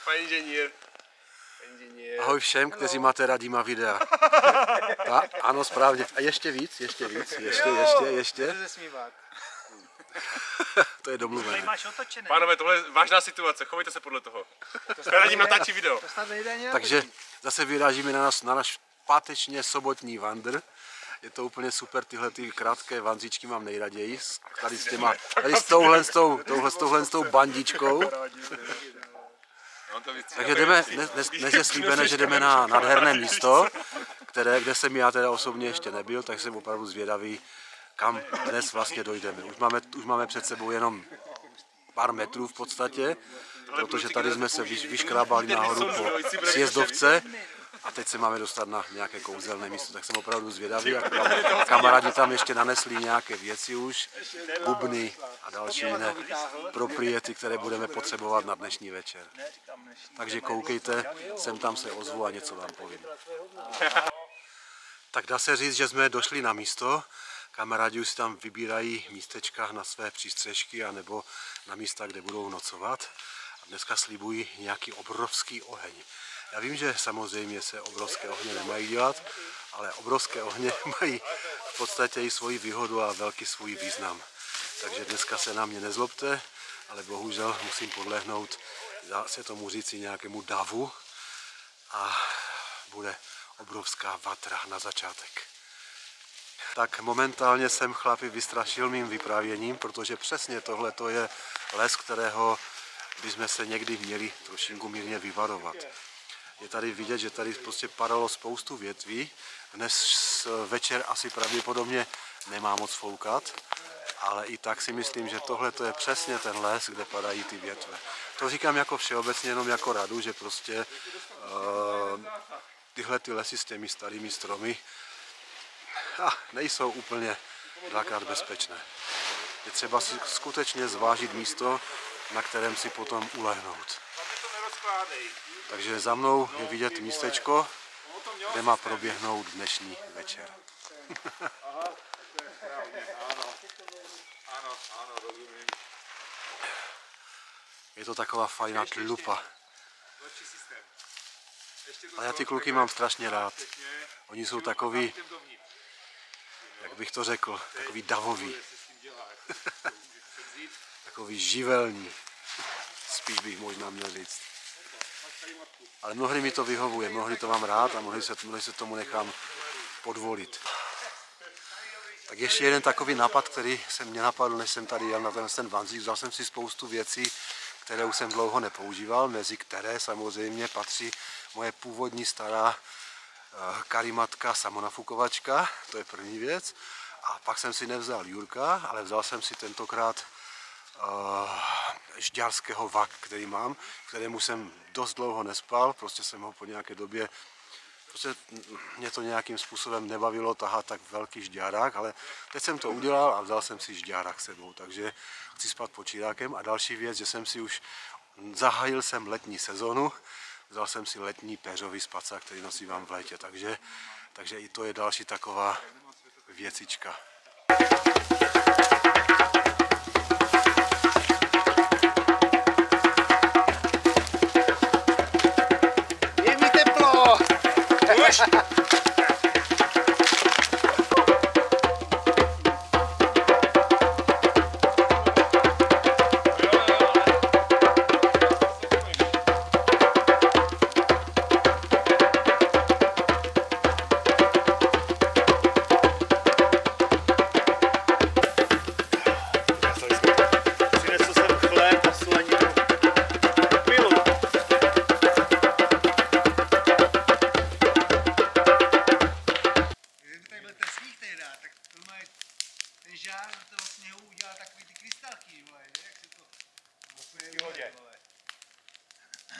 Pan inženýr. Ahoj všem, kteří máte rádi má videa. Ano, správně. A ještě víc, ještě. To je domluvené. Pánové, tohle je vážná situace, chovejte se podle toho. Radím natáčí video. Takže zase vyrážíme na náš pátečně sobotní vandr. Je to úplně super, tyhle ty krátké vanzičky mám nejraději. Tady s touhle bandičkou. Takže jdeme, dnes je slíbené, že jdeme na nádherné místo, kde jsem já teda osobně ještě nebyl, tak jsem opravdu zvědavý, kam dnes vlastně dojdeme. Už máme před sebou jenom pár metrů v podstatě, protože tady jsme se vyškrábali nahoru po sjezdovce a teď se máme dostat na nějaké kouzelné místo, tak jsem opravdu zvědavý. A kamarádi tam ještě nanesli nějaké věci už, bubny a další jiné propriety, které budeme potřebovat na dnešní večer. Takže koukejte, sem tam se ozvu a něco vám povím. Tak dá se říct, že jsme došli na místo. Kamarádi už si tam vybírají místečka na své přístřešky anebo na místa, kde budou nocovat. A dneska slibují nějaký obrovský oheň. Já vím, že samozřejmě se obrovské ohně nemají dělat, ale obrovské ohně mají v podstatě i svoji výhodu a velký svůj význam. Takže dneska se na mě nezlobte, ale bohužel musím podlehnout, dá se tomu říci, nějakému davu a bude obrovská vatra na začátek. Tak momentálně jsem chlapi vystrašil mým vyprávěním, protože přesně tohle je les, kterého bychom se někdy měli trošinku mírně vyvarovat. Je tady vidět, že tady prostě padalo spoustu větví. Dnes večer asi pravděpodobně nemá moc foukat, ale i tak si myslím, že tohle je přesně ten les, kde padají ty větve. To říkám jako všeobecně, jenom jako radu, že prostě tyhle ty lesy s těmi starými stromy nejsou úplně dvakrát bezpečné. Je třeba si skutečně zvážit místo, na kterém si potom ulehnout. Takže za mnou je vidět místečko, kde má proběhnout dnešní večer. Je to taková fajná tlupa. A já ty kluky mám strašně rád. Oni jsou takový, jak bych to řekl, takový davový. Takový živelní. Spíš bych možná měl říct. Ale mnohdy mi to vyhovuje, mnohdy to mám rád a mnohdy se tomu nechám podvolit. Tak ještě jeden takový nápad, který se mě napadl, než jsem tady jel na ten vanzík. Vzal jsem si spoustu věcí, které už jsem dlouho nepoužíval, mezi které samozřejmě patří moje původní stará karimatka samonafukovačka, to je první věc. A pak jsem si nevzal Jurka, ale vzal jsem si tentokrát žďárského vak, který mám, kterému jsem dost dlouho nespal, prostě jsem ho po nějaké době, prostě mě to nějakým způsobem nebavilo tahat tak velký žďárák, ale teď jsem to udělal a vzal jsem si žďárák sebou, takže chci spát pod čírákem. A další věc, že jsem si už zahájil jsem letní sezonu, vzal jsem si letní péřový spacák, který nosím v létě, takže i to je další taková věcička.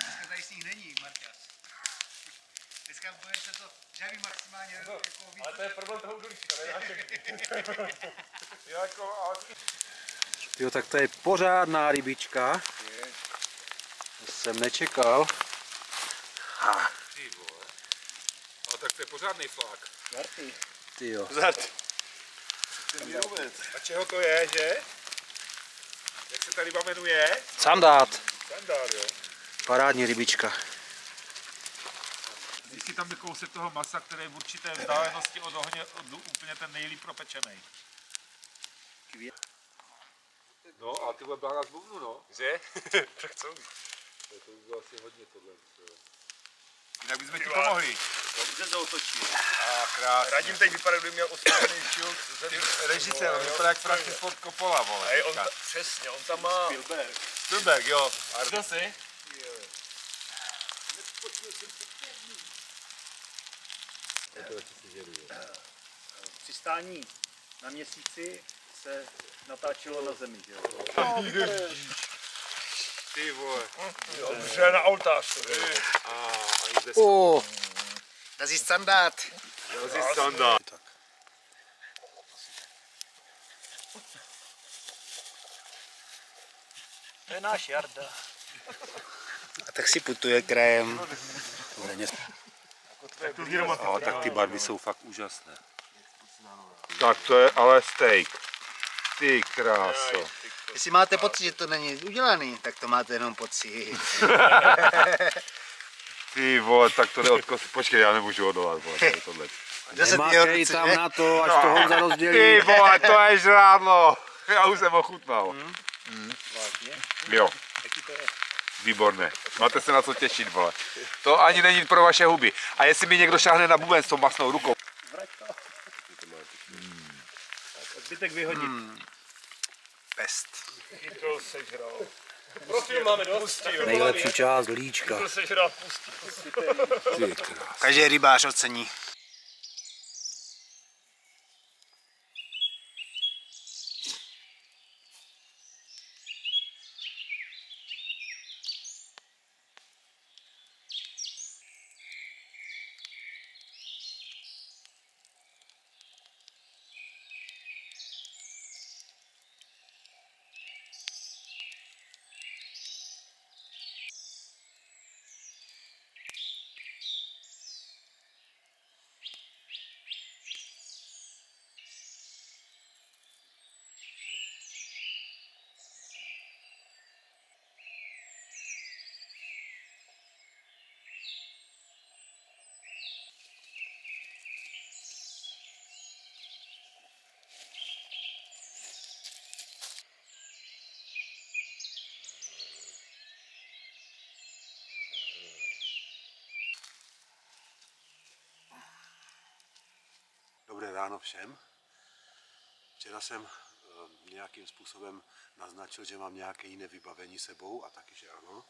Dneska tady sníh není, Marťas. Dneska bude se to žaví maximálně jako víc. Ale to je problém toho udolíčka, ne? Jo, tak to je pořádná rybička. To jsem nečekal. Ty vole. Ale tak to je pořádný flák. Ty jo. A čeho to je, že? Jak se ta ryba jmenuje? Sandát. Sandát, jo. Parádní rybička. Vždycky tam je kousek toho masa, který je v určité vzdálenosti od ohně úplně ten nejlíp propečený. No a ty bude bláha z bubnu, no. Že? Tak co? To by bylo asi hodně tohle. Jinak bychom ti Pomohli. Dobře zautočí. A krásně. Radim teď vypadá, kdyby měl oslavený šilt. Režisér, on vypadá jak Francis Ford Coppola, vole. Hej, přesně, on tam má... Spielberg, jo. Kdo jsi? Přistání na Měsíci se natáčelo na Zemi, že jo? Ty vole. Dobře, na oltář. Das ist Standard. To je standard. Tak. To je náš Jarda. A tak si putuje krajem. No, tak ty barvy jsou fakt úžasné. Tak to je ale steak. Ty kráso. Jestli máte pocit, že to není udělaný, tak to máte jenom pocit. Ty vole, tak to jde odkos. Počkej, já nemůžu odolat, vole, tady tohle. Nemákej tam na to, až to Honza rozdělí. Ty vole, to je žrádlo. Já už jsem ochutnal. Jo. Výborné. Máte se na co těšit, vole. To ani není pro vaše huby. A jestli mi někdo šáhne na buben s tou masnou rukou. Zbytek vyhodit. Pest. Chytl sežral. Profil máme dost. Nejlepší část líčka. Chytl sežral, pustí. Ty krás. Každý rybář ocení. Dobré ráno všem. Včera jsem nějakým způsobem naznačil, že mám nějaké jiné vybavení sebou a taky, že ano.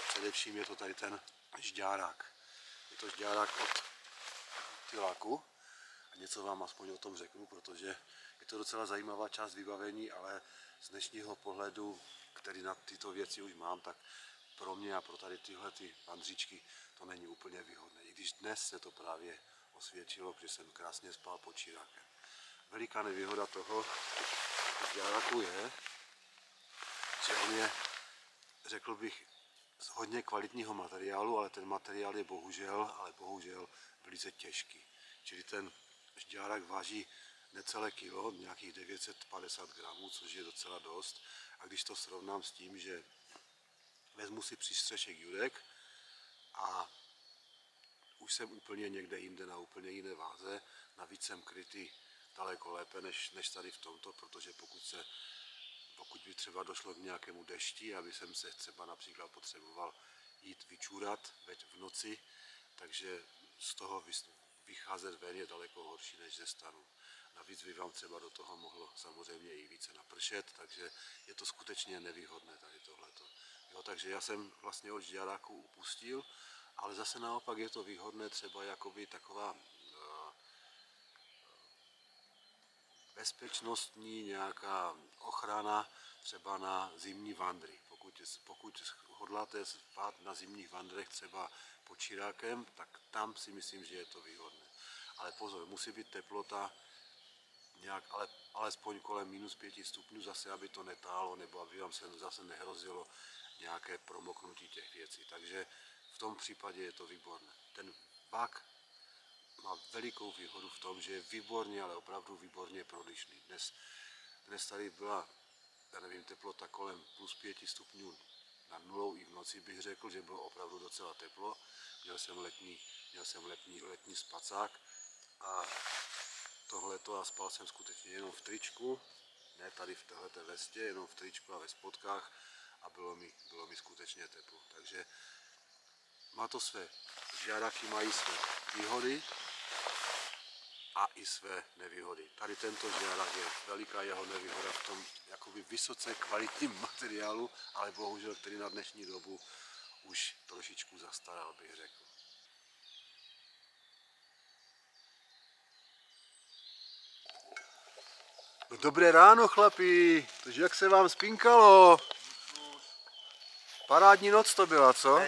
Především je to tady ten žďárák. Je to žďárák od Tyláku a něco vám aspoň o tom řeknu, protože je to docela zajímavá část vybavení, ale z dnešního pohledu, který na tyto věci už mám, tak pro mě a pro tady tyhle pandříčky to není úplně výhodné. I když dnes se to právě osvědčilo, že jsem krásně spal pod čírákem. Veliká nevýhoda toho žďáraku je, že on je, řekl bych, z hodně kvalitního materiálu, ale ten materiál je bohužel velice těžký. Čili ten žďárák váží necelé kilo, nějakých 950 gramů, což je docela dost. A když to srovnám s tím, že vezmu si přístřešek judek a už jsem úplně někde jinde na úplně jiné váze, navíc jsem krytý daleko lépe než tady v tomto, protože pokud by třeba došlo k nějakému dešti, aby jsem se třeba například potřeboval jít vyčůrat v noci, takže z toho vycházet ven je daleko horší než ze stanu. Navíc by vám třeba do toho mohlo samozřejmě i více napršet, takže je to skutečně nevýhodné tady tohleto. Jo, takže já jsem vlastně od žďáráku upustil, ale zase naopak je to výhodné třeba jakoby taková bezpečnostní nějaká ochrana třeba na zimní vandry. Pokud hodláte spát na zimních vandrech třeba pod čírákem, tak tam si myslím, že je to výhodné. Ale pozor, musí být teplota nějak, ale alespoň kolem -5 stupňů, zase aby to netálo, nebo aby vám se zase nehrozilo nějaké promoknutí těch věcí. Takže v tom případě je to výborné. Ten vak má velikou výhodu v tom, že je výborně, ale opravdu výborně prodyšný. Dnes tady byla, já nevím, teplota kolem +5 stupňů nad nulou i v noci bych řekl, že bylo opravdu docela teplo. Měl jsem letní spacák a tohleto a spal jsem skutečně jenom v tričku, ne tady v téhleté vestě, jenom v tričku a ve spodkách a bylo mi skutečně teplo. Takže má to své, žáraky mají své výhody a i své nevýhody. Tady tento žárák je veliká jeho nevýhoda v tom jakoby vysoce kvalitním materiálu, ale bohužel který na dnešní dobu už trošičku zastaral, bych řekl. No dobré ráno, chlapi, takže jak se vám spinkalo? Parádní noc to byla, co?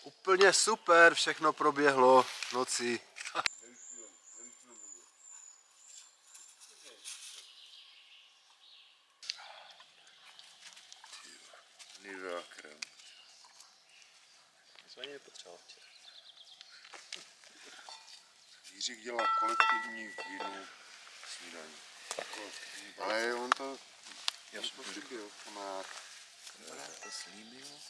Úplně super, všechno proběhlo v noci. Nivea krém. To jsme ani nepotřebovali včera. Jiřík dělá kolektivní vínu snídaní. Ale on to slíbil, Komár. To slíbil.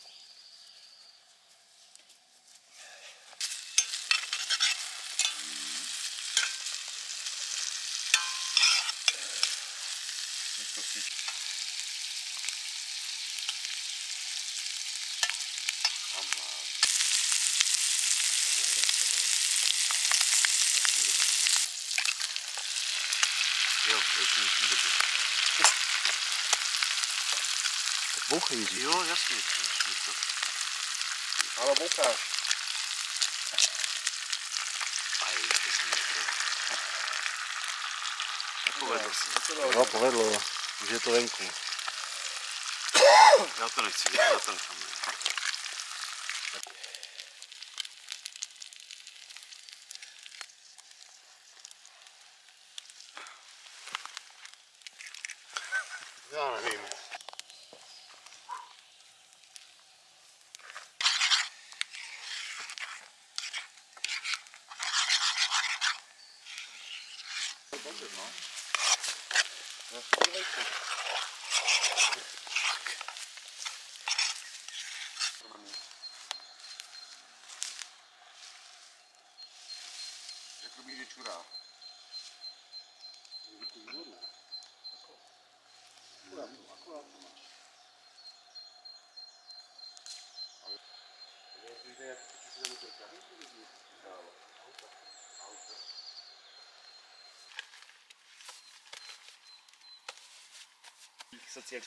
Jo, ještě musím držet. Tak bouchej, Jiří. Jo, jasně. Ale boucháš. Aj, to jsem nechtěl. Nepovedlo se. Jo, povedlo. Už je to venku. Já to nechci dělat, já to nechám. Já nevím. Řekl bych, že čurá.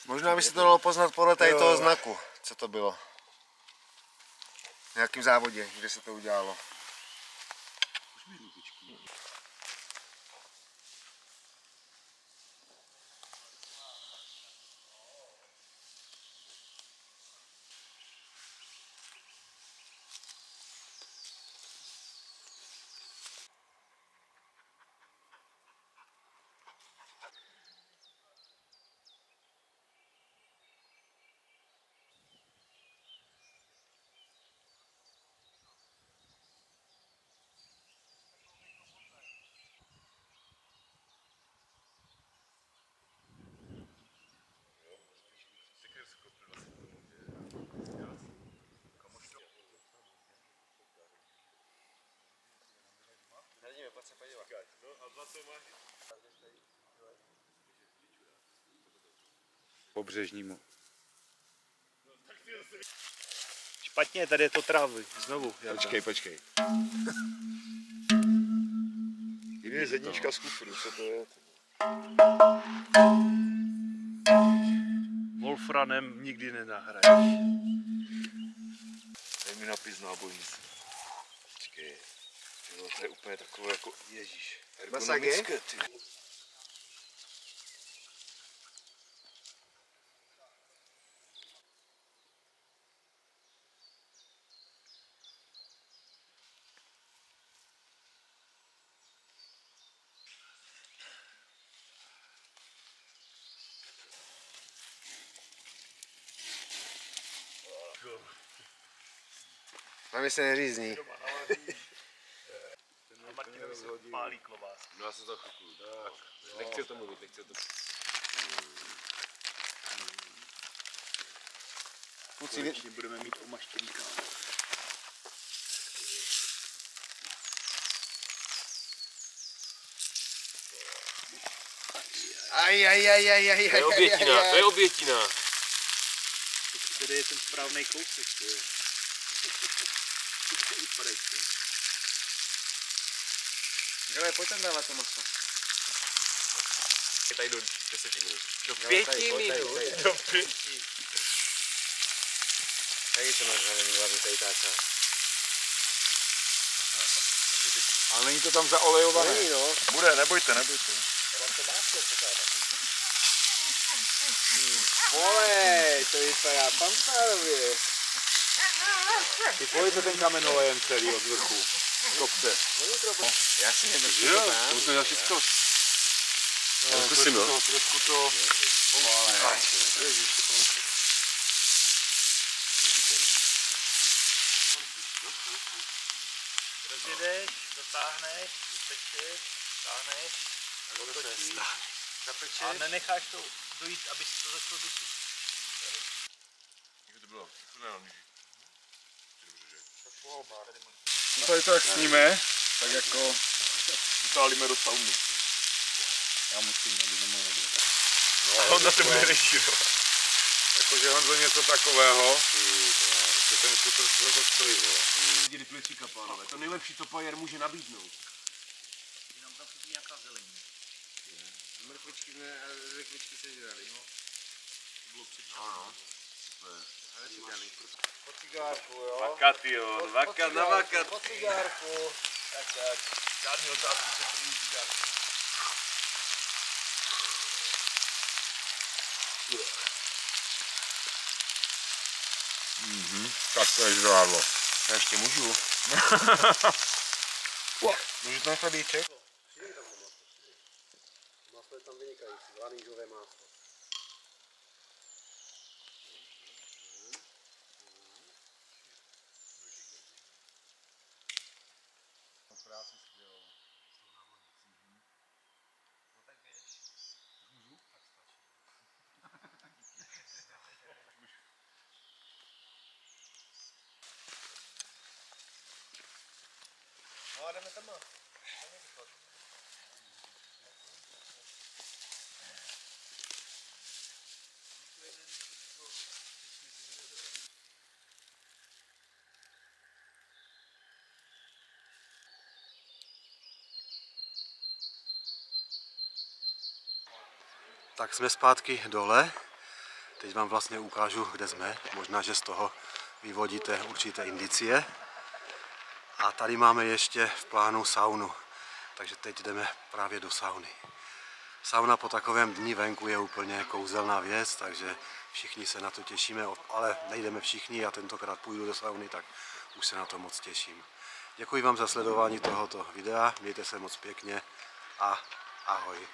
Možná by se to dalo poznat podle tady toho znaku, co to bylo. V nějakém závodě, kde se to udělalo. Pobřežnímu. Špatně, tady je to trávy. Znovu. Počkej. Je zednička z kufru, co to je? Wolfranem nikdy nenahraješ. Dej mi napis nábojnice. Počkej. To je úplně takové jako, ježíš, ergonomické, ty. Na mě se neřízní. A Martinovi se pálí klobás. No já jsem za chvilku. Nechci o tom mluvit, Konečně budeme mít omaštěníka. To je obětina, to je obětina. Tady je ten správný kousek. Hele, pojď tam dávat to maso. Je tady do 10 minut. Do 5 minut? Do 5. Tady to máš hlavně hlavně tady ta část. Ale není to tam zaolejované. Není, no. Bude, nebojte, nebojte. Vole, to vypadá fanfárově. Ty pojďte ten kamen olejem celý od vrchu. Kopce. Jasně, To musíme dát všechno. Zkusím, no. Trošku to... Rozjedeš, dotáhneš, vypečeš, táhneš, otočíš, zapečeš a nenecháš to dojít, aby si to začalo dusit. Jak to bylo? Tady to jak sníme, tak jako... Utálíme do sauny. Já musím, aby nemohl dělat. A on zase bude režírovat. Jakože Honzo něco takového. To ten super to stojí, vole. Viděli plecíka, pánové. To nejlepší, co pajer může nabídnout. Nám tam chybí nějaká zelení. Mrkvičky sežrali, no. Bylo předtím. Ano. Ale cigány. Po cigárku, jo. Vakat, jo. Vakat na vakat. Po cigárku. Tak. Žádný otázky se první cigárku. Tak to je žrádlo. Já ještě můžu. Můžu tam chlebíček? Maso je tam vynikající, lanížové maso. No, jdeme tam. Tak jsme zpátky dole. Teď vám vlastně ukážu, kde jsme. Možná, že z toho vyvodíte určité indicie. A tady máme ještě v plánu saunu. Takže teď jdeme právě do sauny. Sauna po takovém dni venku je úplně kouzelná věc, takže všichni se na to těšíme, ale nejdeme všichni, já tentokrát půjdu do sauny, tak už se na to moc těším. Děkuji vám za sledování tohoto videa, mějte se moc pěkně a ahoj.